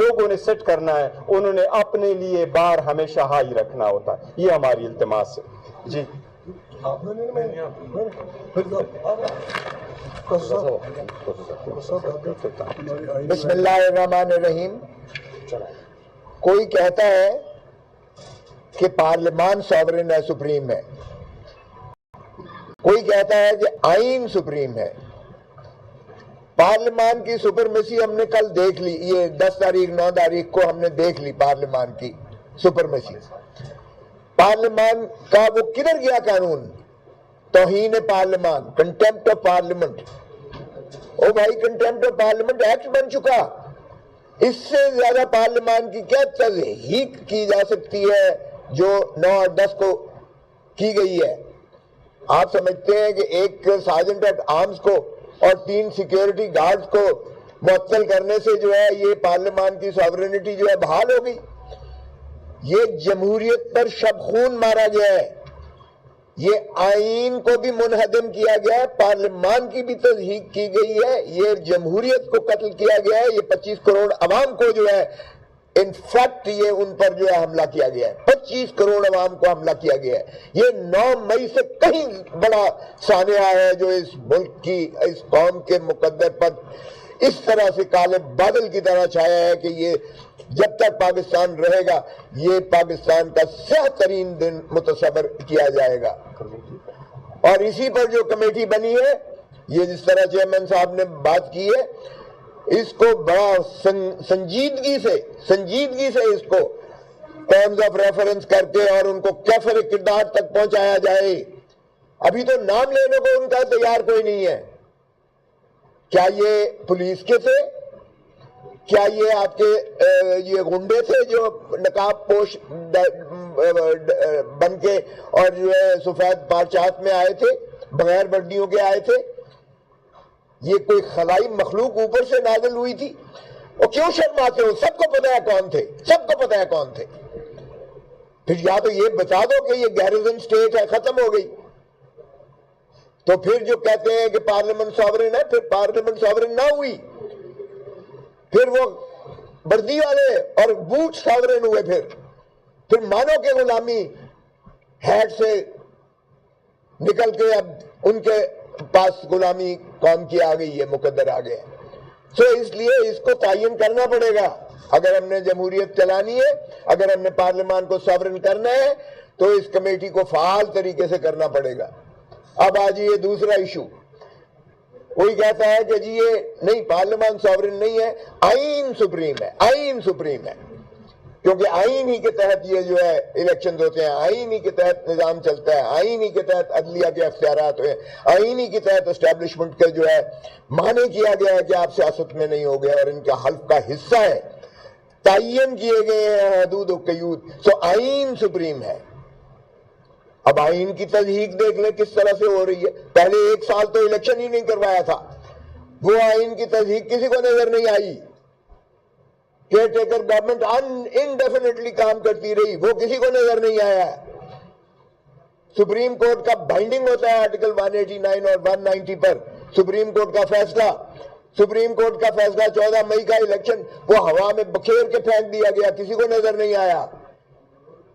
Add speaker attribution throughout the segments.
Speaker 1: لوگوں نے سیٹ کرنا ہے انہوں نے اپنے لیے بار ہمیشہ ہائی رکھنا ہوتا ہے. یہ ہماری التماس ہے. جی
Speaker 2: بسم اللہ الرحمن الرحیم. کوئی کہتا ہے کہ پارلیمان سوورن ہے، سپریم ہے. کوئی کہتا ہے کہ آئین سپریم ہے. پارلیمان کی سپرمیسی ہم نے کل دیکھ لی. یہ 10 تاریخ 9 تاریخ کو ہم نے دیکھ لی پارلیمان کی سپرمیسی. پارلیمان کا وہ کدھر گیا قانون؟ توہین پارلیمان، کنٹیمپٹ آف پارلیمنٹ. او بھائی، کنٹیمپٹ آف پارلیمنٹ ایکٹ بن چکا. اس سے زیادہ پارلیمان کی کیا تضحیق کی جا سکتی ہے جو 9 اور 10 کو کی گئی ہے؟ آپ سمجھتے ہیں کہ ایک سارجنٹ ایٹ آرمز کو اور 3 سیکیورٹی گارڈز کو معطل کرنے سے جو ہے یہ پارلیمان کی سوورنٹی جو ہے بحال ہو گئی؟ یہ جمہوریت پر شب خون مارا گیا ہے. یہ آئین کو بھی منہدم کیا گیا ہے، پارلیمان کی بھی تضحیق کی گئی ہے، یہ جمہوریت کو قتل کیا گیا ہے. یہ 25 کروڑ عوام کو جو ہے انفیکٹ یہ ان پر جو ہے حملہ کیا گیا ہے. 25 کروڑ عوام کو حملہ کیا گیا ہے. یہ 9 مئی سے کہیں بڑا سانحہ ہے جو اس ملک کی، اس قوم کے مقدر پر اس طرح سے کالے بادل کی طرح چھایا ہے کہ یہ جب تک پاکستان رہے گا یہ پاکستان کا سیاہ ترین دن متصور کیا جائے گا. اور اسی پر جو کمیٹی بنی ہے، یہ جس طرح چیئرمین صاحب نے بات کی ہے، اس کو بڑا سنجیدگی سے اس کو ٹرمز آف ریفرنس کر کے اور ان کو کیفر کردار تک پہنچایا جائے. ابھی تو نام لینے کو ان کا تیار کوئی نہیں ہے. کیا یہ پولیس کے تھے؟ کیا یہ آپ کے یہ غنڈے تھے جو نقاب پوش بن کے اور جو ہے سفید پارچات میں آئے تھے، بغیر وردیوں کے آئے تھے؟ یہ کوئی خلائی مخلوق اوپر سے نازل ہوئی تھی؟ اور کیوں شرماتے ہو؟ سب کو پتہ ہے کون تھے، سب کو پتہ ہے کون تھے. پھر یا تو یہ بتا دو کہ یہ گیریزن سٹیٹ ہے، ختم ہو گئی. تو پھر جو کہتے ہیں کہ پارلیمنٹ سوورن ہے، پھر پارلیمنٹ سوورن نہ ہوئی. پھر وہ وردی والے اور بوٹ سوورن ہوئے. پھر مانو کہ غلامی ہیڈ سے نکل کے اب ان کے پاس غلامی قوم کی آ گئی ہے، مقدر آ گئے. سو اس لیے اس کو تعین کرنا پڑے گا. اگر ہم نے جمہوریت چلانی ہے، اگر ہم نے پارلیمان کو سوورن کرنا ہے تو اس کمیٹی کو فعال طریقے سے کرنا پڑے گا. اب آجیے دوسرا ایشو. کوئی کہتا ہے کہ جی یہ نہیں، پارلیمان سوورن نہیں ہے، آئین سپریم ہے. آئین سپریم ہے کیونکہ آئین ہی کے تحت یہ جو ہے الیکشنز ہوتے ہیں، آئین ہی کے تحت نظام چلتا ہے، آئین ہی کے تحت عدلیہ کے اختیارات ہوئے، آئین ہی کے تحت اسٹیبلشمنٹ کا جو ہے معنی کیا گیا ہے کہ آپ سیاست میں نہیں ہو گئے اور ان کا حلف کا حصہ ہے. تعین کیے گئے ہیں حدود و قیود. سو آئین سپریم ہے. اب آئین کی تضحیق دیکھ لیں کس طرح سے ہو رہی ہے. پہلے 1 سال تو الیکشن ہی نہیں کروایا تھا. وہ آئین کی تضحیق کسی کو نظر نہیں آئی. کیئر ٹیکر گورنمنٹ انڈیفینیٹلی کام کرتی رہی، وہ کسی کو نظر نہیں آیا. سپریم کورٹ کا بائنڈنگ ہوتا ہے آرٹیکل 189 اور 190 پر. سپریم کورٹ کا فیصلہ 14 مئی کا الیکشن وہ ہوا میں بکھیر کے پھینک دیا گیا، کسی کو نظر نہیں آیا.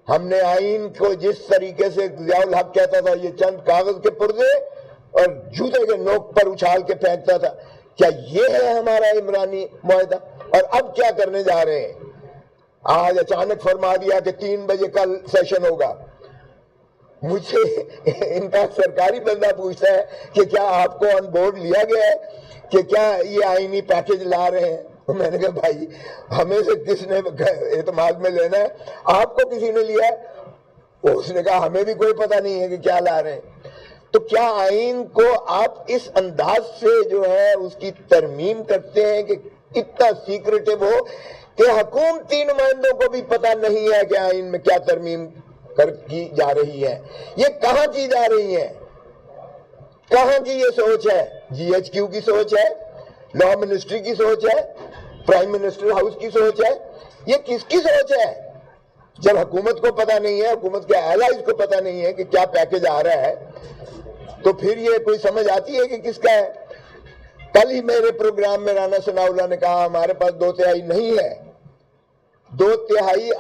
Speaker 2: ہم نے آئین کو جس طریقے سے ضیاء الحق کہتا تھا یہ چند کاغذ کے پرزے اور جوتے کے نوک پر اچھال کے پھینکتا تھا، کیا یہ ہے ہمارا عمرانی معاہدہ؟ اور اب کیا کرنے جا رہے ہیں؟ آج اچانک فرما دیا کہ 3 بجے کل سیشن ہوگا. مجھ سے ان کا سرکاری بندہ پوچھتا ہے کہ کیا آپ کو آن بورڈ لیا گیا ہے کہ کیا یہ آئینی پیکج لا رہے ہیں؟ میں نے کہا بھائی ہمیں سے کس نے اعتماد میں لینا ہے؟ آپ کو کسی نے لیا ہے؟ اس نے کہا ہمیں بھی کوئی پتہ نہیں ہے کہ کیا لا رہے ہیں. تو کیا آئین کو آپ اس انداز سے جو ہے اس کی ترمیم کرتے ہیں کہ اتنا سیکریٹو ہو کہ حکومتی نمائندوں کو بھی پتہ نہیں ہے کہ آئین میں کیا ترمیم کی جا رہی ہے؟ یہ کہاں کی جا رہی ہے؟ کہاں کی یہ سوچ ہے؟ جی ایچ کیو کی سوچ ہے؟ لا منسٹری کی سوچ ہے؟ پرائم منسٹر ہاؤس کی سوچ ہے؟ یہ کس کی سوچ ہے؟ جب حکومت کو پتہ نہیں ہے، حکومت کے ایلائز کو پتہ نہیں ہے کہ کیا پیکج آ رہا ہے، تو پھر یہ کوئی سمجھ آتی ہے کہ کس کا ہے؟ کل ہی میرے پروگرام میں رانا ثناء اللہ نے کہا ہمارے پاس 2/3 نہیں ہے. 2/3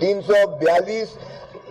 Speaker 2: 342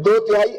Speaker 2: 2/3